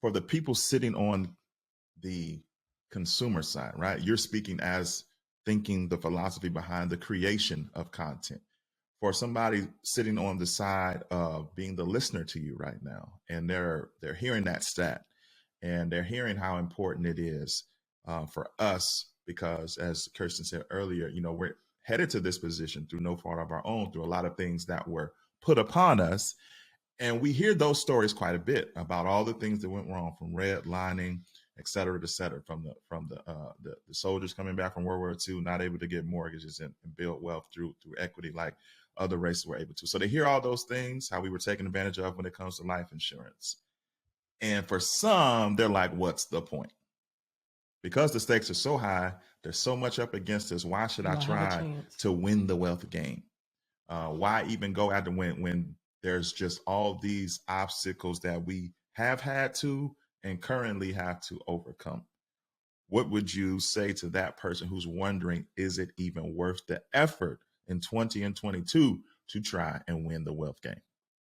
for the people sitting on the consumer side, right? You're speaking as thinking the philosophy behind the creation of content. For somebody sitting on the side of being the listener to you right now, and they're hearing that stat, and they're hearing how important it is for us, because as Kirsten said earlier, we're headed to this position through no fault of our own, through a lot of things that were put upon us. And we hear those stories quite a bit about all the things that went wrong, from redlining, et cetera, from the soldiers coming back from World War II, not able to get mortgages and build wealth through equity like other races were able to. So they hear all those things, how we were taken advantage of when it comes to life insurance. And for some, they're like, what's the point? Because the stakes are so high, there's so much up against us. Why should I try to win the wealth game? Why even go out to win when there's just all these obstacles that we have had to and currently have to overcome? What would you say to that person who's wondering, is it even worth the effort in 20 and 22 to try and win the wealth game?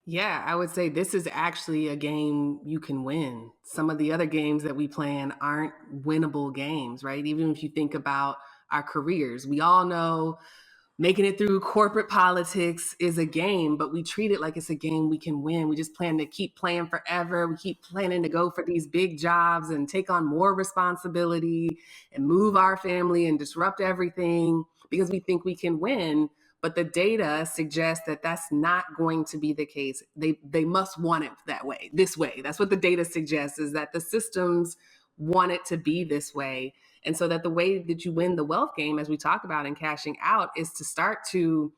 Yeah, I would say this is actually a game you can win. Some of the other games that we play in aren't winnable games, right? Even if you think about our careers, we all know making it through corporate politics is a game, but we treat it like it's a game we can win. We just plan to keep playing forever. We keep planning to go for these big jobs and take on more responsibility and move our family and disrupt everything because we think we can win. But the data suggests that that's not going to be the case. They must want it that way, this way. That's what the data suggests, is that the systems want it to be this way. And so that the way that you win the wealth game, as we talk about in Cashing Out, is to start to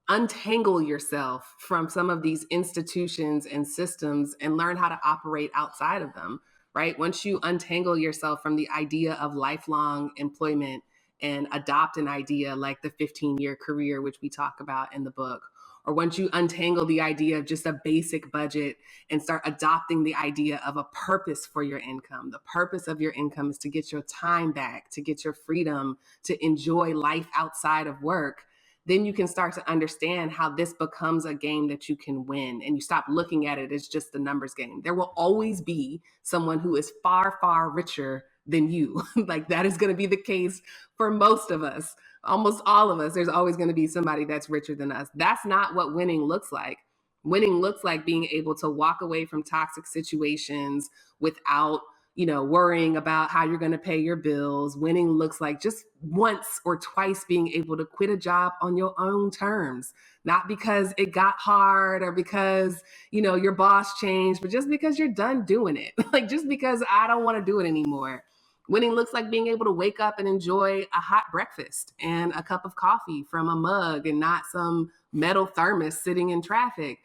untangle yourself from some of these institutions and systems and learn how to operate outside of them, right? Once you untangle yourself from the idea of lifelong employment and adopt an idea like the 15-year career, which we talk about in the book, or once you untangle the idea of just a basic budget and start adopting the idea of a purpose for your income. The purpose of your income is to get your time back, to get your freedom, to enjoy life outside of work. Then you can start to understand how this becomes a game that you can win, and you stop looking at it as just the numbers game. There will always be someone who is far, far richer than you. Like, that is going to be the case for most of us. Almost all of us, there's always going to be somebody that's richer than us. That's not what winning looks like. Winning looks like being able to walk away from toxic situations without, worrying about how you're going to pay your bills. Winning looks like just once or twice being able to quit a job on your own terms, not because it got hard or because, your boss changed, but just because you're done doing it. Like, just because I don't want to do it anymore. Winning looks like being able to wake up and enjoy a hot breakfast and a cup of coffee from a mug and not some metal thermos sitting in traffic.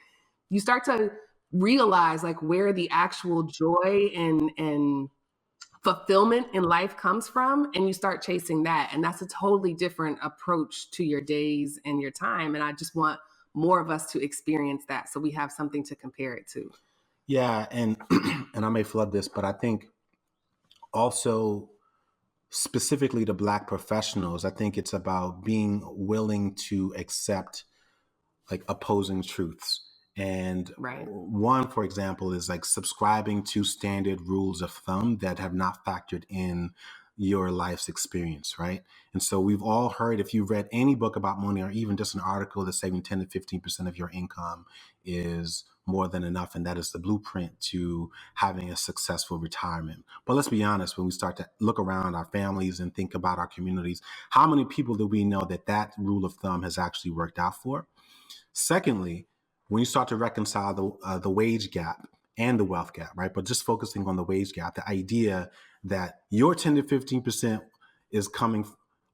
You start to realize like where the actual joy and fulfillment in life comes from, and you start chasing that. And that's a totally different approach to your days and your time. And I just want more of us to experience that so we have something to compare it to. Yeah, and and I may flood this, but I think also specifically to Black professionals, I think it's about being willing to accept like opposing truths. And Right. One, for example, is like subscribing to standard rules of thumb that have not factored in your life's experience, right? And so we've all heard, if you've read any book about money or even just an article that saving 10 to 15% of your income is more than enough, and that is the blueprint to having a successful retirement. But let's be honest, when we start to look around our families and think about our communities, how many people do we know that rule of thumb has actually worked out for? Secondly, when you start to reconcile the wage gap and the wealth gap, right? But just focusing on the wage gap, the idea that your 10 to 15% is coming,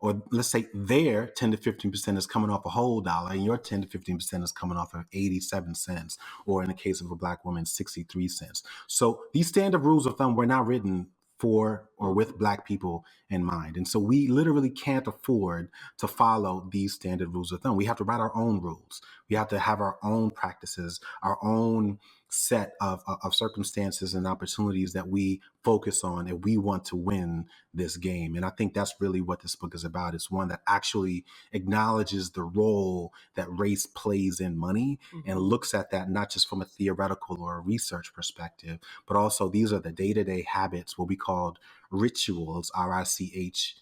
or let's say their 10 to 15% is coming off a whole dollar, and your 10 to 15% is coming off of 87 cents, or in the case of a Black woman, 63 cents. So these standard rules of thumb were not written for or with Black people in mind. And so we literally can't afford to follow these standard rules of thumb. We have to write our own rules. We have to have our own practices, our own set of circumstances and opportunities that we focus on if we want to win this game. And I think that's really what this book is about. It's one that actually acknowledges the role that race plays in money and looks at that not just from a theoretical or a research perspective, but also these are the day-to-day habits, what we called rituals, RICHUALS,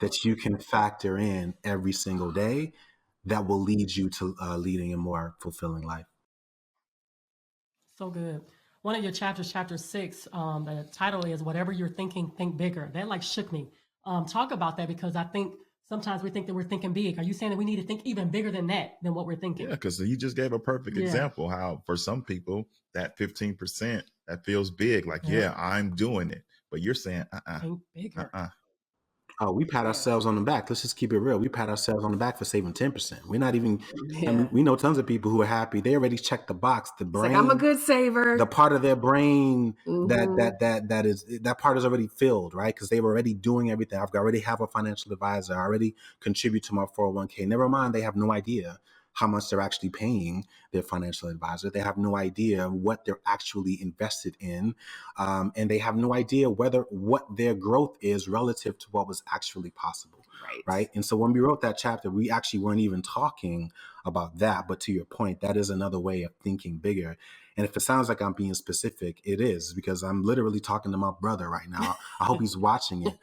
that you can factor in every single day that will lead you to leading a more fulfilling life. So good. One of your chapters, chapter 6, the title is "Whatever You're Thinking, Think Bigger." That like shook me. Talk about that, because I think sometimes we think that we're thinking big. Are you saying that we need to think even bigger than that, than what we're thinking? Yeah, because you just gave a perfect example how for some people that 15% that feels big, like, yeah, I'm doing it. But you're saying, Think bigger. Oh, we pat ourselves on the back. Let's just keep it real. We pat ourselves on the back for saving 10%. We're not even, I mean, we know tons of people who are happy. They already checked the box. The brain, like, I'm a good saver. The part of their brain that part is already filled, right? Because they were already doing everything. I've already have a financial advisor. I already contribute to my 401k. Never mind, they have no idea how much they're actually paying their financial advisor. They have no idea what they're actually invested in. And they have no idea what their growth is relative to what was actually possible. Right. And so when we wrote that chapter, we actually weren't even talking about that. But to your point, that is another way of thinking bigger. And if it sounds like I'm being specific, it is, because I'm literally talking to my brother right now. I hope he's watching it,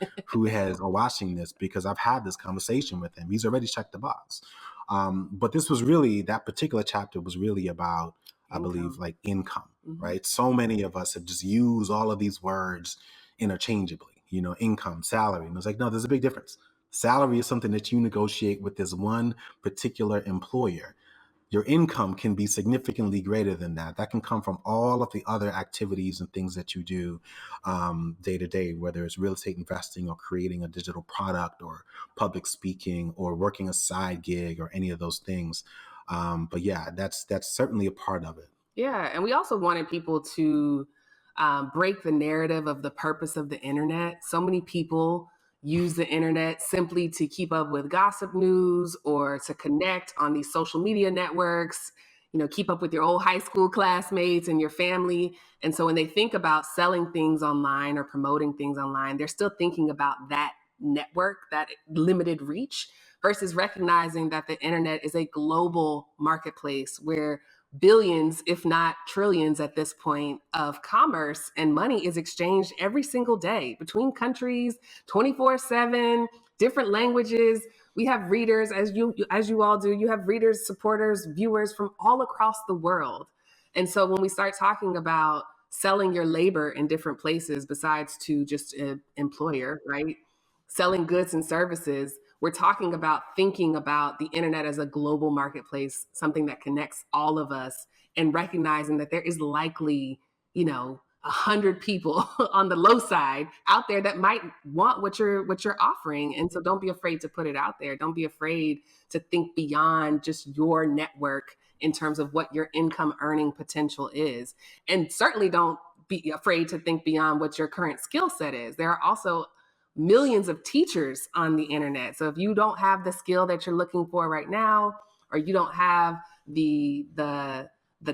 watching this, because I've had this conversation with him. He's already checked the box. But this was really, that particular chapter was really about, I believe, like income, right? So many of us have just used all of these words interchangeably, income, salary. And it's like, no, there's a big difference. Salary is something that you negotiate with this one particular employer. Your income can be significantly greater than that. That can come from all of the other activities and things that you do day to day, whether it's real estate investing or creating a digital product or public speaking or working a side gig or any of those things. But yeah, that's certainly a part of it. Yeah. And we also wanted people to break the narrative of the purpose of the internet. So many people use the internet simply to keep up with gossip news or to connect on these social media networks, keep up with your old high school classmates and your family. And so when they think about selling things online or promoting things online, they're still thinking about that network, that limited reach, versus recognizing that the internet is a global marketplace where billions, if not trillions at this point, of commerce and money is exchanged every single day between countries, 24/7, different languages. We have readers, as you all do. You have readers, supporters, viewers from all across the world. And so when we start talking about selling your labor in different places besides to just an employer, right? Selling goods and services, we're talking about thinking about the internet as a global marketplace, something that connects all of us, and recognizing that there is likely, 100 people on the low side out there that might want what you're offering. And so don't be afraid to put it out there. Don't be afraid to think beyond just your network in terms of what your income earning potential is. And certainly don't be afraid to think beyond what your current skill set is. There are also millions of teachers on the internet. So if you don't have the skill that you're looking for right now, or you don't have the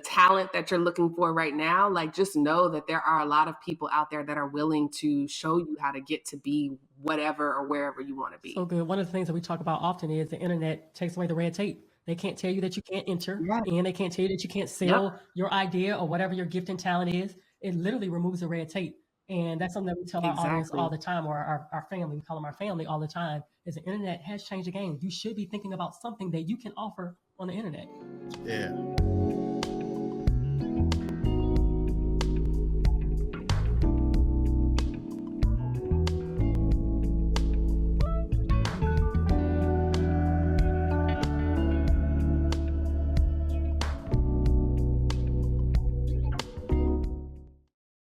talent that you're looking for right now, like, just know that there are a lot of people out there that are willing to show you how to get to be whatever or wherever you want to be. So good. One of the things that we talk about often is the internet takes away the red tape. They can't tell you that you can't enter, and they can't tell you that you can't sell your idea or whatever your gift and talent is. It literally removes the red tape. And that's something that we tell our audience all the time, or our family, we call them our family all the time, is the internet has changed the game. You should be thinking about something that you can offer on the internet. Yeah.